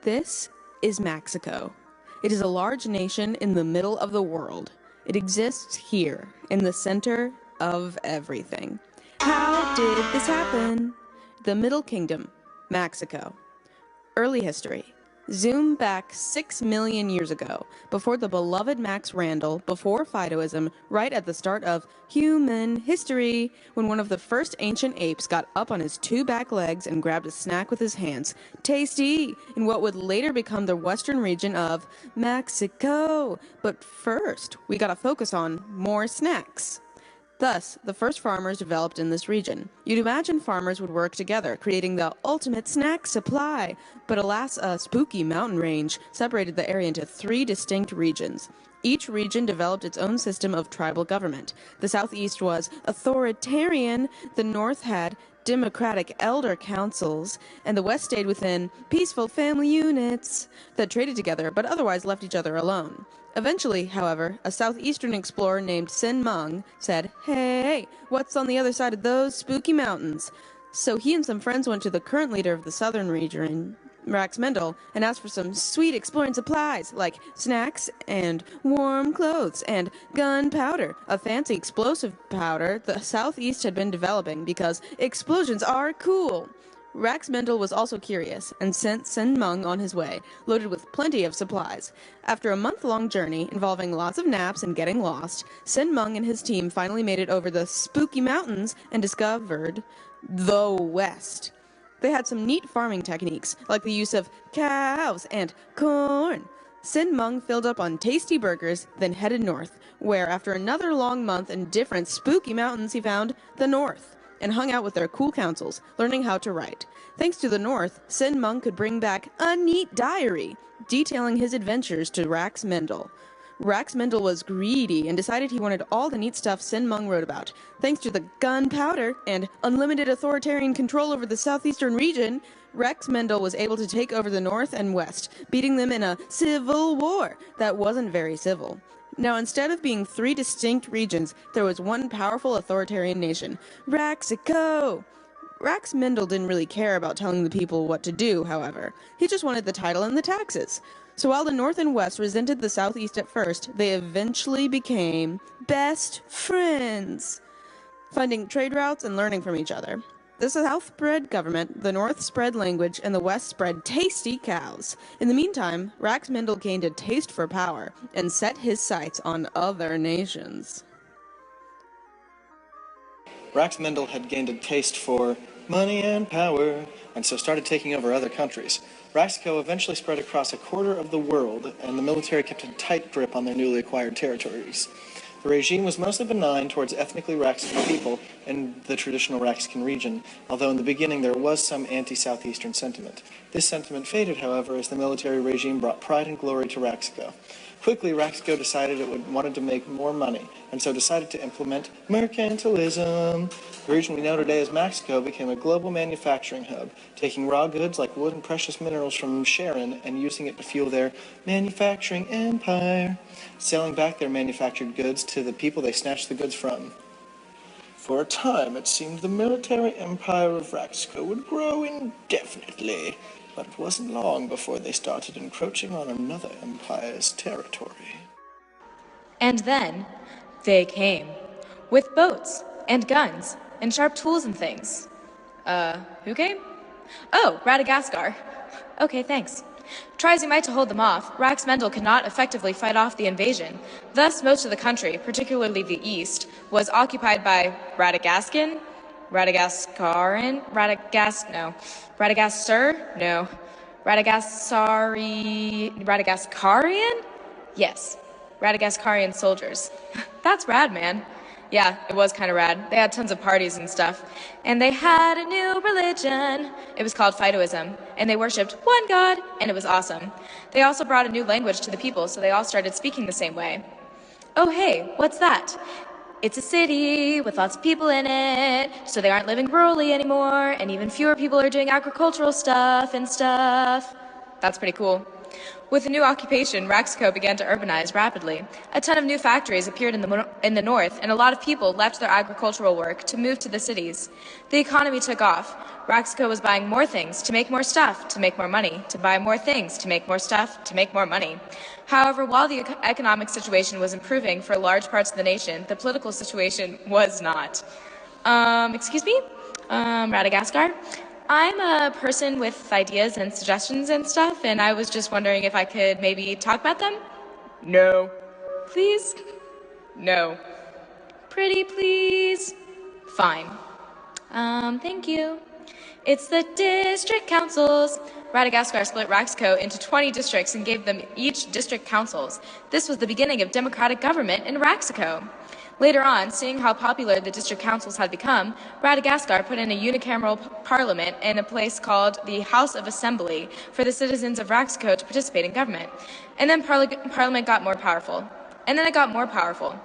This is Maxico. It is a large nation in the middle of the world. It exists here, in the center of everything. How did this happen? The Middle Kingdom, Maxico. Early history. Zoom back 6 million years ago, before the beloved Max Randall, before Fidoism, right at the start of human history, when one of the first ancient apes got up on his two back legs and grabbed a snack with his hands. Tasty! In what would later become the western region of Mexico. But first, we gotta focus on more snacks. Thus, the first farmers developed in this region. You'd imagine farmers would work together, creating the ultimate snack supply. But alas, a spooky mountain range separated the area into 3 distinct regions. Each region developed its own system of tribal government. The southeast was authoritarian, the north had democratic elder councils, and the west stayed within peaceful family units that traded together but otherwise left each other alone. Eventually, however, a southeastern explorer named Sin Mung said, "Hey, what's on the other side of those spooky mountains?" So he and some friends went to the current leader of the southern region, Rax Mendel, and asked for some sweet exploring supplies, like snacks and warm clothes and gunpowder, a fancy explosive powder the southeast had been developing because explosions are cool. Rax Mendel was also curious, and sent Sin Mung on his way, loaded with plenty of supplies. After a month-long journey, involving lots of naps and getting lost, Sin Mung and his team finally made it over the spooky mountains and discovered the West. They had some neat farming techniques, like the use of cows and corn. Sin Mung filled up on tasty burgers, then headed north, where after another long month in different spooky mountains he found the North, and hung out with their cool councils, learning how to write. Thanks to the North, Sin Mung could bring back a neat diary, detailing his adventures to Rax Mendel. Rax Mendel was greedy and decided he wanted all the neat stuff Sin Mung wrote about. Thanks to the gunpowder and unlimited authoritarian control over the southeastern region, Rax Mendel was able to take over the North and West, beating them in a civil war that wasn't very civil. Now, instead of being 3 distinct regions, there was one powerful authoritarian nation, Raxico. Rax Mendel didn't really care about telling the people what to do, however. He just wanted the title and the taxes. So while the North and West resented the Southeast at first, they eventually became best friends, finding trade routes and learning from each other. The South spread government, the North spread language, and the West spread tasty cows. In the meantime, Rax Mendel gained a taste for power and set his sights on other nations. Rax Mendel had gained a taste for money and power, and so started taking over other countries. Raxico eventually spread across a quarter of the world, and the military kept a tight grip on their newly acquired territories. The regime was mostly benign towards ethnically Raxican people in the traditional Raxican region, although in the beginning there was some anti-Southeastern sentiment. This sentiment faded, however, as the military regime brought pride and glory to Raxico. Quickly, Raxico decided it wanted to make more money, and so decided to implement mercantilism. The region we know today as Mexico became a global manufacturing hub, taking raw goods like wood and precious minerals from Sharon and using it to fuel their manufacturing empire, selling back their manufactured goods to the people they snatched the goods from. For a time, it seemed the military empire of Raxico would grow indefinitely, but it wasn't long before they started encroaching on another empire's territory. And then they came, with boats and guns and sharp tools and things. Who came? Oh, Radagaskar. Okay, thanks. Try as he might to hold them off, Rax Mendel could not effectively fight off the invasion. Thus, most of the country, particularly the east, was occupied by Radagaskar? Radagaskarian? Yes, Radagaskarian soldiers. That's rad, man. Yeah, it was kind of rad. They had tons of parties and stuff. And they had a new religion. It was called Fidoism. And they worshipped one god, and it was awesome. They also brought a new language to the people, so they all started speaking the same way. Oh, hey, what's that? It's a city with lots of people in it, so they aren't living rurally anymore, and even fewer people are doing agricultural stuff and stuff. That's pretty cool. With the new occupation, Raxico began to urbanize rapidly. A ton of new factories appeared in the north, and a lot of people left their agricultural work to move to the cities. The economy took off. Raxico was buying more things to make more stuff, to make more money, to buy more things, to make more stuff, to make more money. However, while the economic situation was improving for large parts of the nation, the political situation was not. Excuse me? Madagascar? I'm a person with ideas and suggestions and stuff, and I was just wondering if I could maybe talk about them? No. Please? No. Pretty please? Fine. Thank you. It's the district councils. Madagascar split Raxico into 20 districts and gave them each district councils. This was the beginning of democratic government in Raxico. Later on, seeing how popular the district councils had become, Madagascar put in a unicameral parliament in a place called the House of Assembly for the citizens of Raxico to participate in government. And then parliament got more powerful. And then it got more powerful.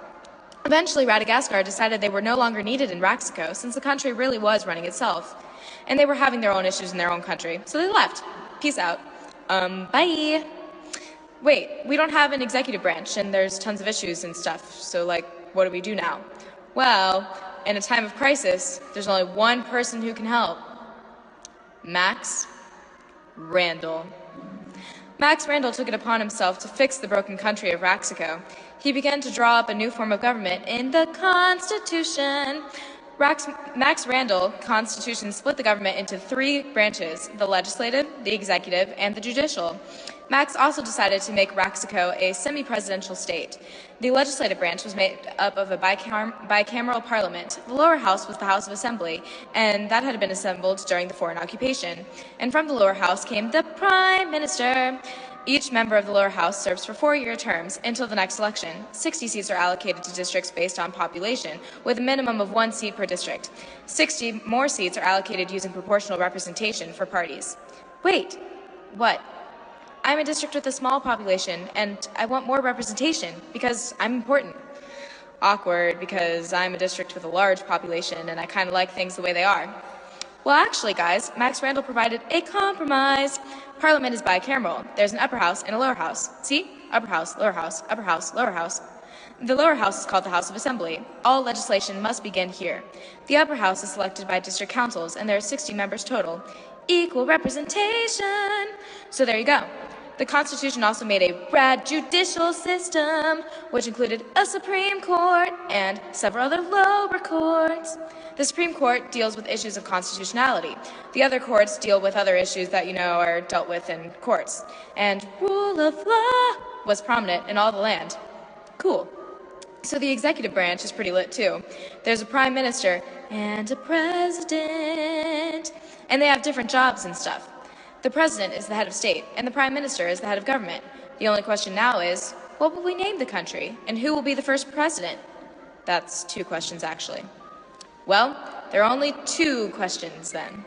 Eventually, Madagascar decided they were no longer needed in Raxico, since the country really was running itself. And they were having their own issues in their own country, so they left. Peace out. Bye. Wait, we don't have an executive branch, and there's tons of issues and stuff, so what do we do now? Well, in a time of crisis, there's only one person who can help. Max Randall. Max Randall took it upon himself to fix the broken country of Raxico. He began to draw up a new form of government in the Constitution. Max Randall Constitution split the government into 3 branches, the legislative, the executive, and the judicial. Max also decided to make Raxico a semi-presidential state. The legislative branch was made up of a bicameral parliament. The lower house was the House of Assembly, and that had been assembled during the foreign occupation. And from the lower house came the Prime Minister. Each member of the lower house serves for 4-year terms until the next election. 60 seats are allocated to districts based on population, with a minimum of 1 seat per district. 60 more seats are allocated using proportional representation for parties. Wait, what? I'm a district with a small population, and I want more representation because I'm important. Awkward, because I'm a district with a large population, and I kind of like things the way they are. Well, actually, guys, Max Randall provided a compromise. Parliament is bicameral. There's an upper house and a lower house. See? Upper house, lower house, upper house, lower house. The lower house is called the House of Assembly. All legislation must begin here. The upper house is selected by district councils, and there are 60 members total. Equal representation. So there you go. The Constitution also made a rad judicial system, which included a Supreme Court and several other lower courts. The Supreme Court deals with issues of constitutionality. The other courts deal with other issues that are dealt with in courts. And rule of law was prominent in all the land. Cool. So the executive branch is pretty lit too. There's a prime minister and a president, and they have different jobs and stuff. The president is the head of state, and the prime minister is the head of government. The only question now is, what will we name the country, and who will be the first president? That's 2 questions, actually. Well, there are only 2 questions, then.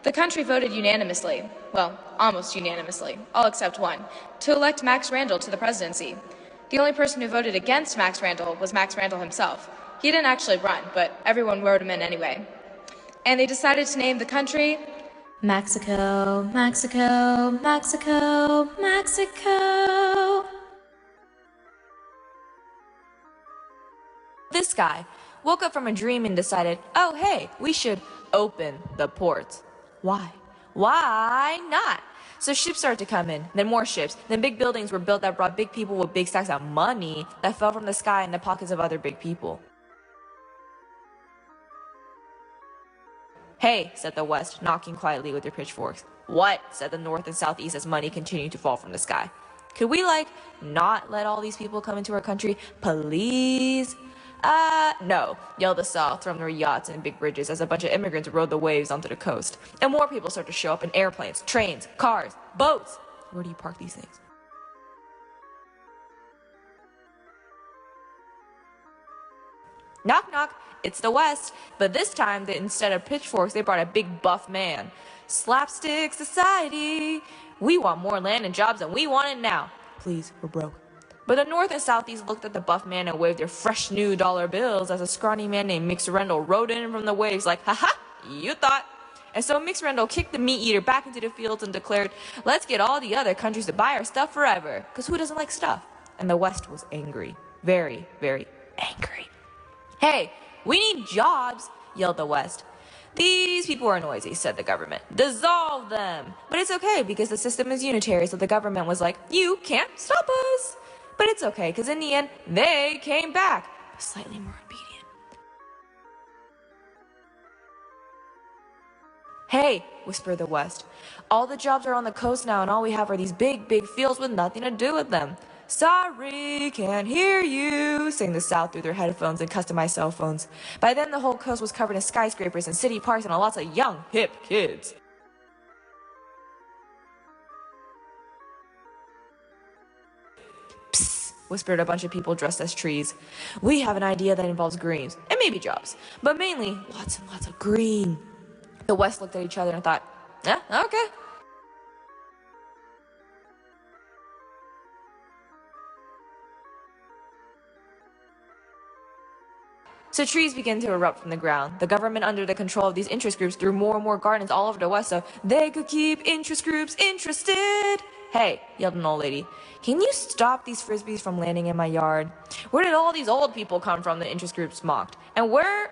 The country voted unanimously, well, almost unanimously, all except one, to elect Max Randall to the presidency. The only person who voted against Max Randall was Max Randall himself. He didn't actually run, but everyone wrote him in anyway. And they decided to name the country Maxico, Maxico, Maxico, Maxico. This guy woke up from a dream and decided, oh hey, we should open the ports. Why? Why not? So ships started to come in, then more ships, then big buildings were built that brought big people with big stacks of money that fell from the sky in the pockets of other big people. Hey, said the West, knocking quietly with their pitchforks. What? Said the North and Southeast as money continued to fall from the sky. Could we, not let all these people come into our country, please? No, yelled the South from their yachts and big bridges as a bunch of immigrants rode the waves onto the coast. And more people started to show up in airplanes, trains, cars, boats. Where do you park these things? Knock, knock. It's the West, but this time, instead of pitchforks, they brought a big buff man. Slapstick society. We want more land and jobs, and we want it now. Please, we're broke. But the North and Southeast looked at the buff man and waved their fresh new dollar bills as a scrawny man named Max Randall rode in from the waves like, ha-ha, you thought. And so Mix Rendell kicked the meat eater back into the fields and declared, let's get all the other countries to buy our stuff forever, because who doesn't like stuff? And the West was angry. Very, very angry. Hey, we need jobs, yelled the West. These people are noisy, said the government. Dissolve them! But it's okay, because the system is unitary, so the government was like, you can't stop us! But it's okay, because in the end, they came back, slightly more obedient. Hey, whispered the West. All the jobs are on the coast now, and all we have are these big, big fields with nothing to do with them. Sorry, can't hear you, sang the South through their headphones and customized cell phones. By then, the whole coast was covered in skyscrapers and city parks and lots of young, hip kids. Psst, whispered a bunch of people dressed as trees. We have an idea that involves greens, and maybe jobs, but mainly lots and lots of green. The West looked at each other and thought, okay. So trees began to erupt from the ground. The government, under the control of these interest groups, threw more and more gardens all over the West so they could keep interest groups interested. Hey, yelled an old lady, can you stop these frisbees from landing in my yard? Where did all these old people come from, the interest groups mocked? And who are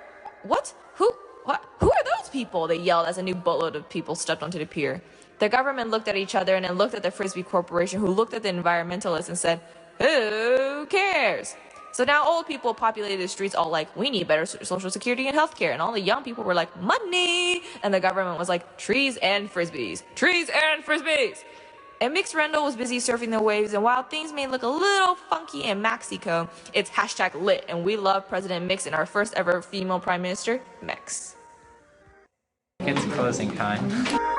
those people? They yelled as a new boatload of people stepped onto the pier. The government looked at each other and then looked at the Frisbee Corporation, who looked at the environmentalists and said, who cares? So now old people populated the streets all like, we need better social security and healthcare. And all the young people were like, money. And the government was like, trees and frisbees. Trees and frisbees. And Mix Rendell was busy surfing the waves. And while things may look a little funky in Mexico, it's #lit. And we love President Mix and our first ever female prime minister, Mex. It's closing time.